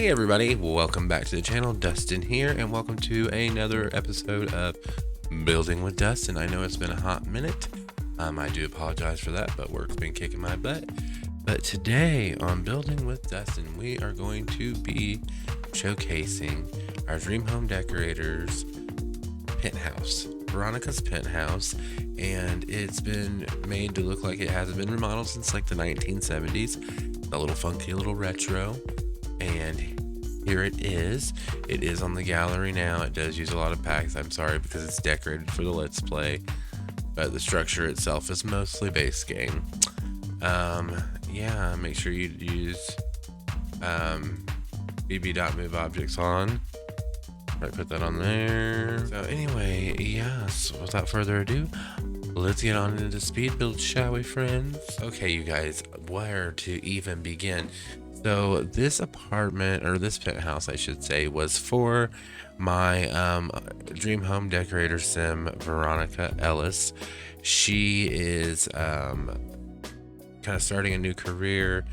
Hey everybody, welcome back to the channel. Dustin here, and welcome to another episode of Building with Dustin. I know it's been a hot minute. I do apologize for that, but work's been kicking my butt. But today on Building with Dustin, we are going to be showcasing our Dream Home Decorator's penthouse, Veronica's penthouse, and it's been made to look like it hasn't been remodeled since like the 1970s. A little funky, a little retro. And here it is. It is on the gallery now. It does use a lot of packs. I'm sorry because it's decorated for the Let's Play, but the structure itself is mostly base game. Yeah, make sure you use bb.move objects on. Right, put that on there. So anyway, yes, without further ado, let's get on into speed build, shall we, friends? Okay, you guys, where to even begin? So this apartment, or this penthouse I should say, was for my Dream Home Decorator sim, Veronica Ellis. She is kind of starting a new career.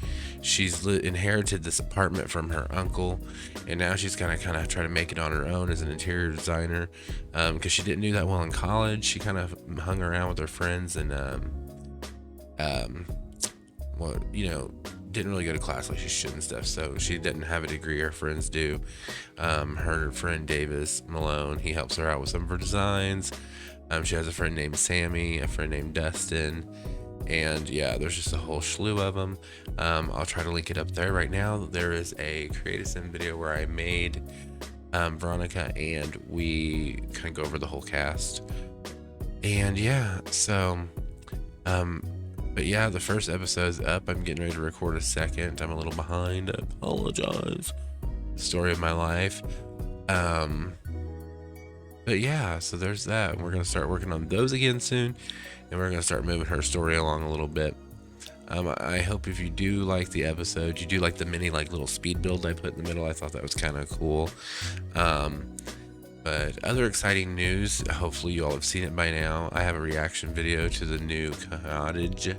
She's inherited this apartment from her uncle, and now she's gonna kind of try to make it on her own as an interior designer, because she didn't do that well in college. She kind of hung around with her friends and well, you know, didn't really go to class like she should and stuff, so she didn't have a degree her friends do. Her friend Davis Malone, he helps her out with some of her designs. She has a friend named Sammy, a friend named Dustin, and yeah, there's just a whole slew of them. I'll try to link it up there. Right now there is a Create a Sim video where I made Veronica, and we kind of go over the whole cast. And yeah, so but yeah, the first episode's up. I'm getting ready to record a second. I'm a little behind. I apologize. Story of my life. But yeah, so there's that. We're gonna start working on those again soon, and we're gonna start moving her story along a little bit. I hope if you do like the episode, you do like the mini like little speed build I put in the middle. I thought that was kind of cool. But other exciting news, hopefully you all have seen it by now. I have a reaction video to the new cottage,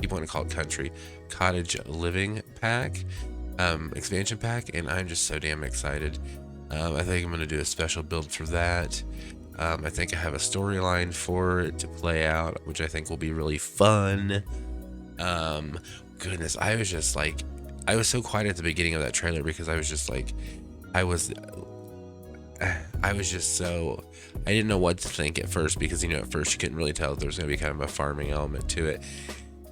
people want to call it country, cottage living pack, expansion pack, and I'm just so damn excited. I think I'm going to do a special build for that. I think I have a storyline for it to play out, which I think will be really fun. Goodness, I was just like, I was so quiet at the beginning of that trailer because I was just like, I was just so, I didn't know what to think at first, because, you know, at first you couldn't really tell if there was going to be kind of a farming element to it.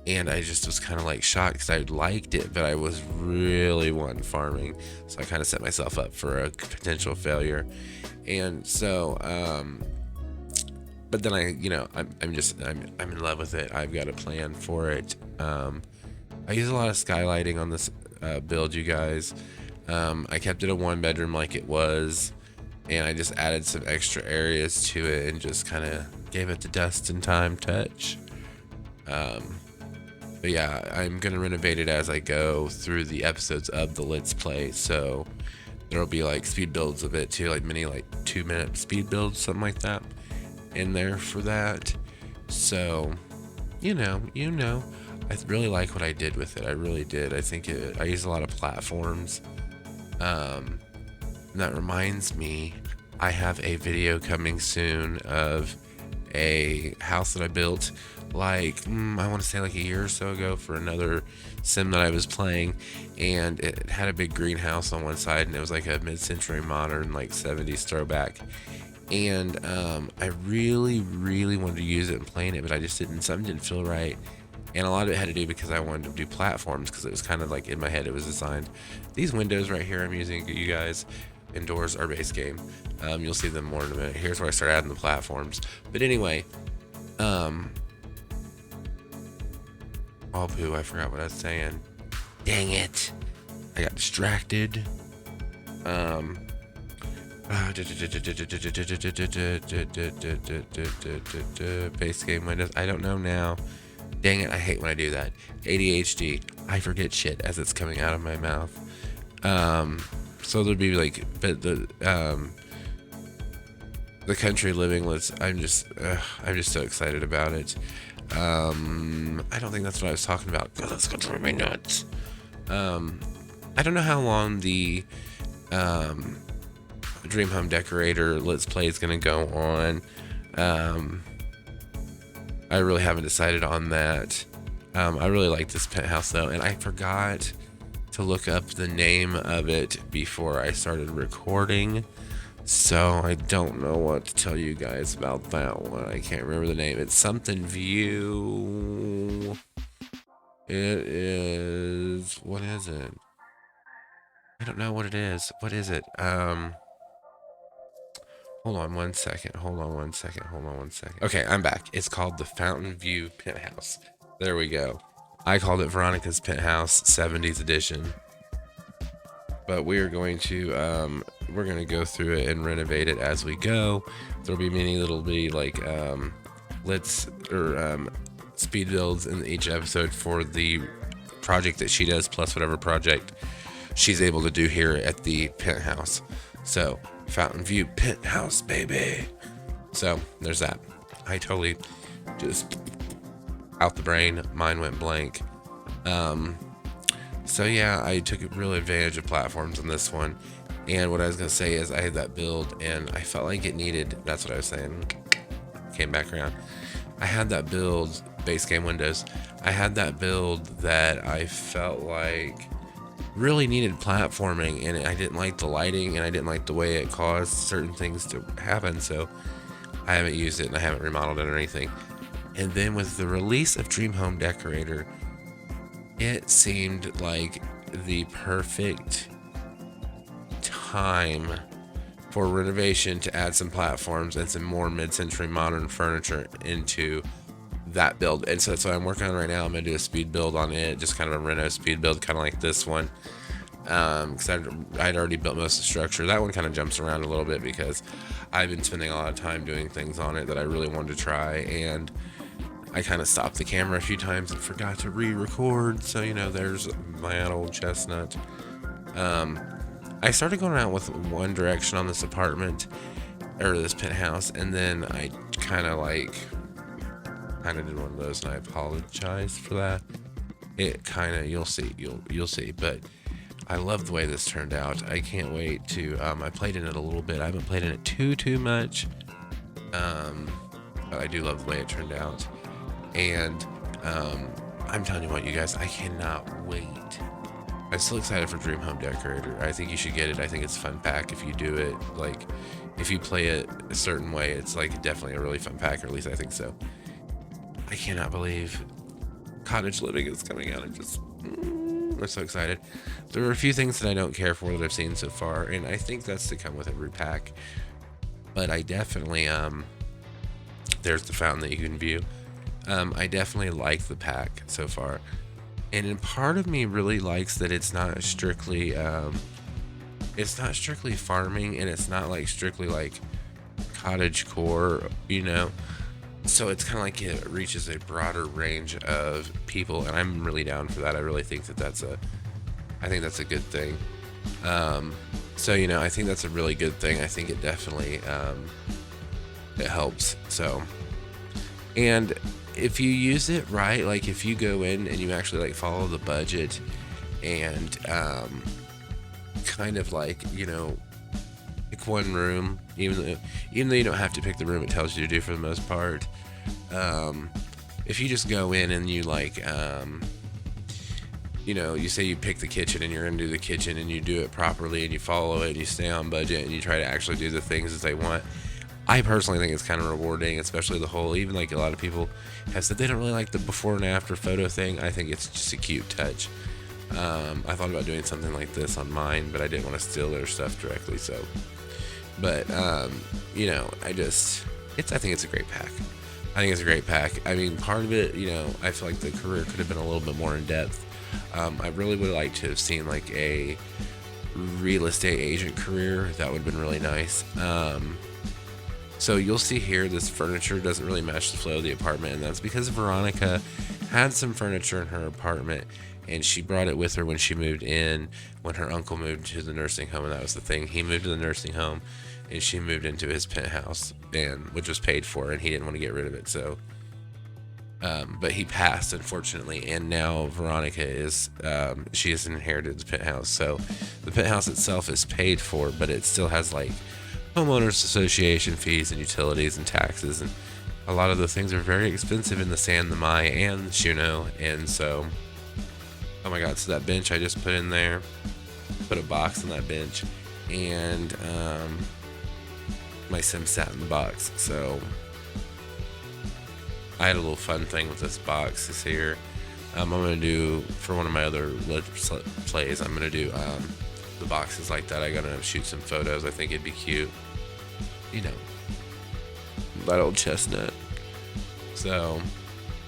And I just was kind of like shocked because I liked it, but I was really wanting farming. So I kind of set myself up for a potential failure. And so, but then I'm in love with it. I've got a plan for it. I use a lot of skylighting on this build, you guys. I kept it a 1-bedroom like it was, and I just added some extra areas to it and just kind of gave it the Dustin time touch. But yeah, I'm gonna renovate it as I go through the episodes of the Let's Play, so there'll be like speed builds of it too, like mini like 2-minute speed builds, something like that in there for that. So you know, I really like what I did with it. I really did. I think I used a lot of platforms. And that reminds me, I have a video coming soon of a house that I built like I want to say like a year or so ago for another sim that I was playing, and it had a big greenhouse on one side, and it was like a mid-century modern like 70s throwback, and I really wanted to use it and play in it, but I just something didn't feel right. And a lot of it had to do because I wanted to do platforms, because it was kind of like in my head it was designed. These windows right here I'm using, you guys, indoors are base game. You'll see them more in a minute. Here's where I start adding the platforms. But anyway, oh poo, I forgot what I was saying. Dang it, I got distracted. Base game windows, I don't know now. Dang it, I hate when I do that. ADHD, I forget shit as it's coming out of my mouth. So there'd be like, but the country living was, I'm just so excited about it. I don't think that's what I was talking about. God, that's gonna drive me nuts. I don't know how long the Dream Home Decorator Let's Play is going to go on. I really haven't decided on that. I really like this penthouse though, and I forgot to look up the name of it before I started recording, so I don't know what to tell you guys about that one. I can't remember the name. It's something View. It is, what is it? I don't know what it is. What is it? Hold on one second. Okay, I'm back. It's called the Fountain View Penthouse. There we go. I called it Veronica's Penthouse 70s edition. But we are going to we're going to go through it and renovate it as we go. There'll be many little bitty like speed builds in each episode for the project that she does, plus whatever project she's able to do here at the penthouse. So Fountain View Penthouse, baby. So there's that. I totally just out the brain, mine went blank. So yeah, I took real advantage of platforms on this one. And what I was gonna say is I had that build and I felt like it needed, that's what I was saying, came back around. I had that build, base game windows, I had that build that I felt like really needed platforming, and I didn't like the lighting and I didn't like the way it caused certain things to happen, so I haven't used it and I haven't remodeled it or anything. And then with the release of Dream Home Decorator, it seemed like the perfect time for renovation to add some platforms and some more mid-century modern furniture into that build. And so that's what I'm working on right now. I'm gonna do a speed build on it, just kind of a reno speed build, kind of like this one, because I'd already built most of the structure. That one kind of jumps around a little bit because I've been spending a lot of time doing things on it that I really wanted to try, and I kind of stopped the camera a few times and forgot to re-record, so you know, there's my old chestnut. I started going out with one direction on this apartment, or this penthouse, and then I kind of did one of those, and I apologize for that. It kind of, you'll see, but I love the way this turned out. I can't wait to, I played in it a little bit. I haven't played in it too much, but I do love the way it turned out. And I'm telling you what, you guys, I cannot wait. I'm still excited for Dream Home Decorator. I think you should get it. I think it's a fun pack if you do it. Like, if you play it a certain way, it's like definitely a really fun pack, or at least I think so. I cannot believe Cottage Living is coming out. I'm so excited. There are a few things that I don't care for that I've seen so far, and I think that's to come with every pack. But I definitely, there's the fountain that you can view. I definitely like the pack so far, and in part of me really likes that it's not strictly farming, and it's not like strictly like cottage core, you know. So it's kind of like it reaches a broader range of people, and I'm really down for that. I really think that's a good thing. So you know, I think that's a really good thing. I think it definitely it helps. So, and if you use it right, like if you go in and you actually like follow the budget and kind of like, you know, pick one room, even though you don't have to pick the room it tells you to do for the most part. If you just go in and you like, you know, you say you pick the kitchen and you're gonna do the kitchen and you do it properly and you follow it and you stay on budget and you try to actually do the things that they want, I personally think it's kind of rewarding, especially the whole, even like a lot of people have said they don't really like the before and after photo thing. I think it's just a cute touch. I thought about doing something like this on mine, but I didn't want to steal their stuff directly, so. But, you know, I think it's a great pack. I mean, part of it, you know, I feel like the career could have been a little bit more in depth. I really would like to have seen like a real estate agent career. That would have been really nice. So you'll see here, this furniture doesn't really match the flow of the apartment, and that's because Veronica had some furniture in her apartment, and she brought it with her when she moved in, when her uncle moved to the nursing home, and that was the thing. He moved to the nursing home, and she moved into his penthouse, and which was paid for, and he didn't want to get rid of it, so But he passed, unfortunately, and now Veronica is, she has inherited the penthouse. So the penthouse itself is paid for, but it still has like homeowners association fees and utilities and taxes, and a lot of those things are very expensive in the San, the Mai, and the Shuno. And so, oh my God, so that bench I just put in there, put a box on that bench, and my sim sat in the box. So I had a little fun thing with this box this here. I'm gonna do, for one of my other Let's Plays, I'm gonna do the boxes like that. I gotta shoot some photos. I think it'd be cute, you know, that old chestnut. So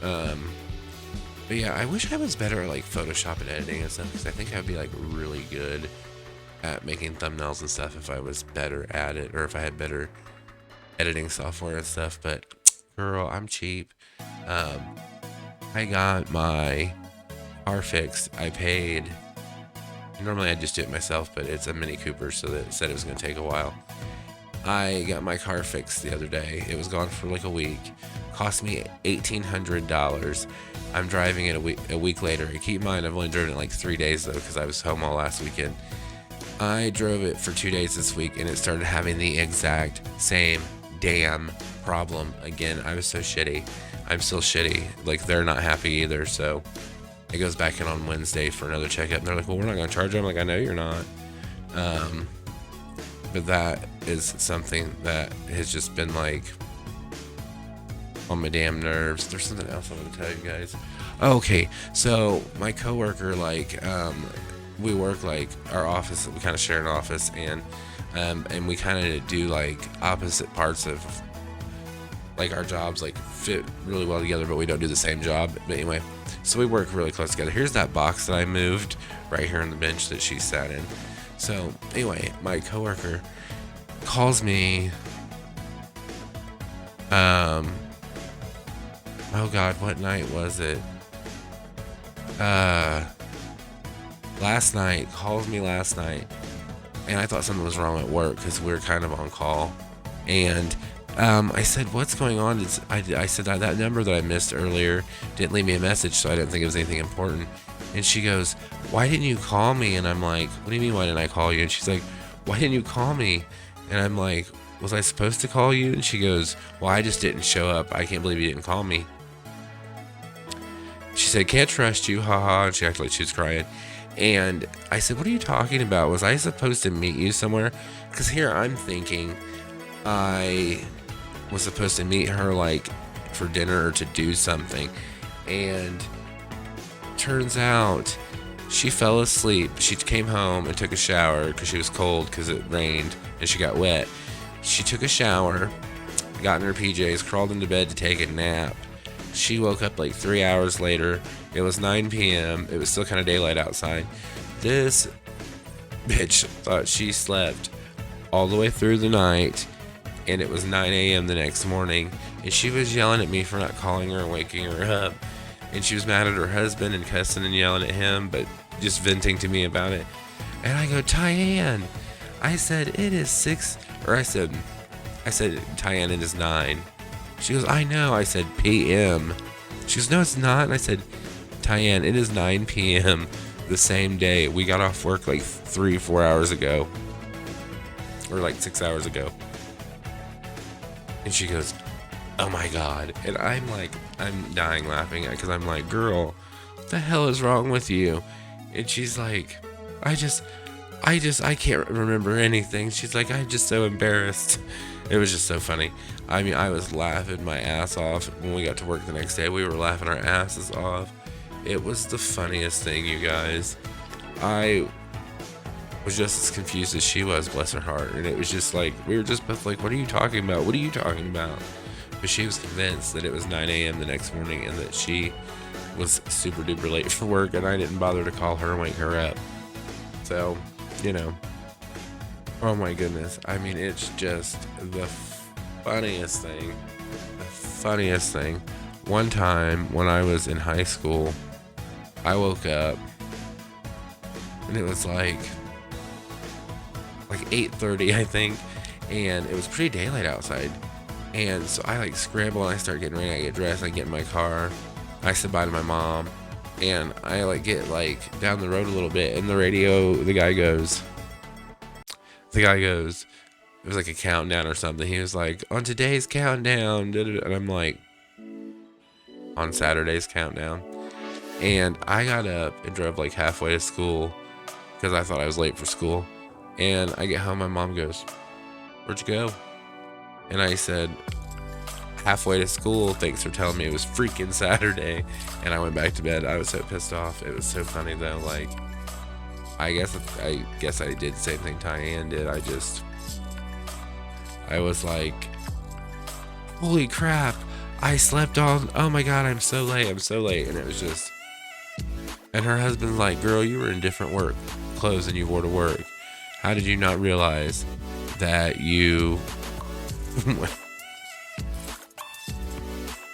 but yeah, I wish I was better at like Photoshop and editing and stuff, because I think I'd be like really good at making thumbnails and stuff if I was better at it, or if I had better editing software and stuff. But girl, I'm cheap. I got my car fixed. I paid, normally I'd just do it myself, but it's a Mini Cooper, so that it said it was going to take a while. I got my car fixed the other day. It was gone for like a week. Cost me $1,800. I'm driving it a week later. Keep in mind, I've only driven it like 3 days though, because I was home all last weekend. I drove it for 2 days this week, and it started having the exact same damn problem again. I was so shitty. I'm still shitty. Like, they're not happy either. So it goes back in on Wednesday for another checkup. And they're like, well, we're not going to charge you. I'm like, I know you're not. But that is something that has just been like on my damn nerves. There's something else I want to tell you guys. Okay, so my coworker, like, we work like our office. We kind of share an office, and we kind of do like opposite parts of like our jobs, like fit really well together, but we don't do the same job. But anyway, so we work really close together. Here's that box that I moved right here on the bench that she sat in. So anyway, my coworker calls me. Oh God, what night was it? Last night, calls me last night, and I thought something was wrong at work because we were kind of on call. And I said, what's going on? I said that number that I missed earlier didn't leave me a message, so I didn't think it was anything important. And she goes, why didn't you call me? And I'm like, what do you mean, why didn't I call you? And she's like, why didn't you call me? And I'm like, was I supposed to call you? And she goes, well, I just didn't show up. I can't believe you didn't call me. She said, can't trust you, haha. And she acted like she was crying. And I said, what are you talking about? Was I supposed to meet you somewhere? Because here I'm thinking I was supposed to meet her like for dinner or to do something. And turns out she fell asleep. She came home and took a shower because she was cold because it rained and she got wet. She took a shower, got in her PJs, crawled into bed to take a nap. She woke up like 3 hours later. It was 9 p.m. It was still kind of daylight outside. This bitch thought she slept all the way through the night, and it was 9 a.m. the next morning, and she was yelling at me for not calling her and waking her up. And she was mad at her husband and cussing and yelling at him, but just venting to me about it. And I go, Tyann, I said, it is 6, or I said, Tyann, it is 9. She goes, I know. I said, p.m. She goes, no, it's not. And I said, Tyann, it is 9 p.m. the same day. We got off work like 3-4 hours ago. Or like 6 hours ago. And she goes, oh my God. And I'm like, I'm dying laughing because I'm like, girl, what the hell is wrong with you? And she's like, I can't remember anything. She's like, I'm just so embarrassed. It was just so funny. I mean, I was laughing my ass off. When we got to work the next day, we were laughing our asses off. It was the funniest thing, you guys. I was just as confused as she was, bless her heart. And it was just like, we were just both like, what are you talking about? What are you talking about? But she was convinced that it was 9 a.m. the next morning and that she was super duper late for work, and I didn't bother to call her and wake her up. So, you know, oh my goodness. I mean, it's just the funniest thing. The funniest thing. One time when I was in high school, I woke up and it was like 8:30, I think, and it was pretty daylight outside. And so I like scramble and I start getting ready. I get dressed. I get in my car. I said bye to my mom, and I like get like down the road a little bit. And the radio, the guy goes. It was like a countdown or something. He was like, on today's countdown, and I'm like, on Saturday's countdown. And I got up and drove like halfway to school because I thought I was late for school. And I get home, my mom goes, where'd you go? And I said, halfway to school, thanks for telling me it was freaking Saturday. And I went back to bed. I was so pissed off. It was so funny though. Like, I guess I did the same thing Tyann did. I was like, holy crap, I slept on, oh my God, I'm so late. And it was just, and her husband's like, girl, you were in different work clothes than you wore to work. How did you not realize that you,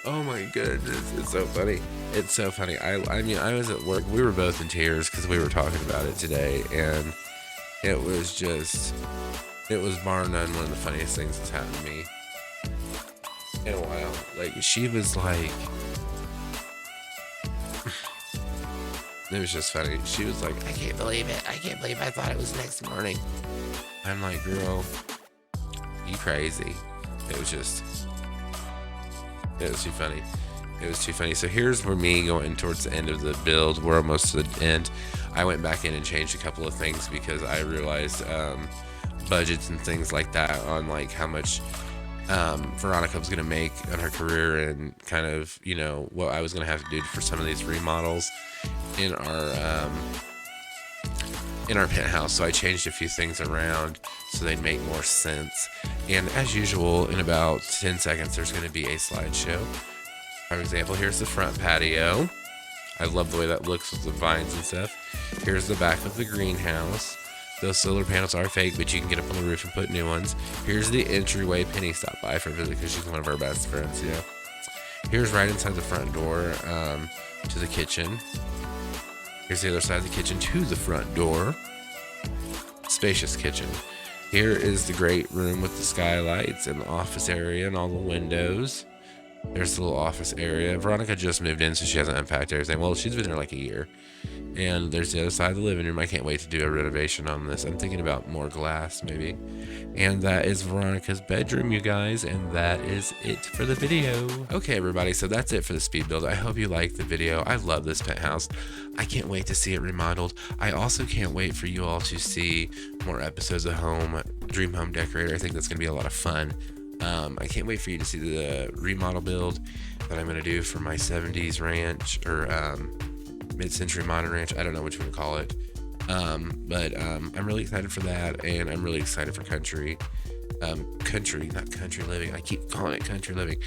oh my goodness, it's so funny. It's so funny. I mean, I was at work. We were both in tears because we were talking about it today. And it was bar none one of the funniest things that's happened to me in a while. Like, she was like, it was just funny. She was like, I can't believe it. I thought it was next morning. I'm like, girl, you crazy. It was too funny. It was too funny. So here's where me going towards the end of the build. We're almost to the end. I went back in and changed a couple of things because I realized budgets and things like that on like how much Veronica was going to make on her career, and kind of, you know, what I was going to have to do for some of these remodels in our penthouse. So I changed a few things around so they'd make more sense. And as usual, in about 10 seconds, there's going to be a slideshow. For example, here's the front patio. I love the way that looks with the vines and stuff. Here's the back of the greenhouse. Those solar panels are fake, but you can get up on the roof and put new ones. Here's the entryway. Penny stopped by for a visit because she's one of our best friends, you know. Here's right inside the front door to the kitchen. Here's the other side of the kitchen to the front door. Spacious kitchen. Here is the great room with the skylights and the office area and all the windows. There's the little office area. Veronica just moved in, so she hasn't unpacked everything. Well, she's been there like a year. And there's the other side of the living room. I can't wait to do a renovation on this. I'm thinking about more glass, maybe. And that is Veronica's bedroom, you guys. And that is it for the video. Okay, everybody. So that's it for the speed build. I hope you liked the video. I love this penthouse. I can't wait to see it remodeled. I also can't wait for you all to see more episodes of Dream Home Decorator. I think that's going to be a lot of fun. I can't wait for you to see the remodel build that I'm going to do for my 70s ranch, or mid-century modern ranch. I don't know which one to call it. But I'm really excited for that, and I'm really excited for not country living. I keep calling it country living.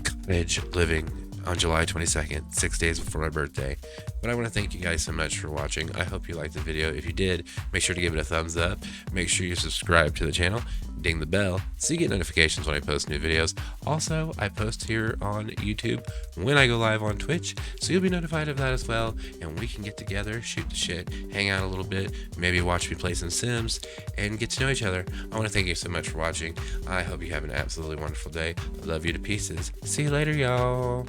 Cottage living on July 22nd, 6 days before my birthday. But I want to thank you guys so much for watching. I hope you liked the video. If you did, make sure to give it a thumbs up. Make sure you subscribe to the channel. Ding the bell so you get notifications when I post new videos. Also, I post here on YouTube when I go live on Twitch, so you'll be notified of that as well, and we can get together, shoot the shit, hang out a little bit, maybe watch me play some Sims, and get to know each other. I want to thank you so much for watching. I hope you have an absolutely wonderful day. I love you to pieces. See you later, y'all.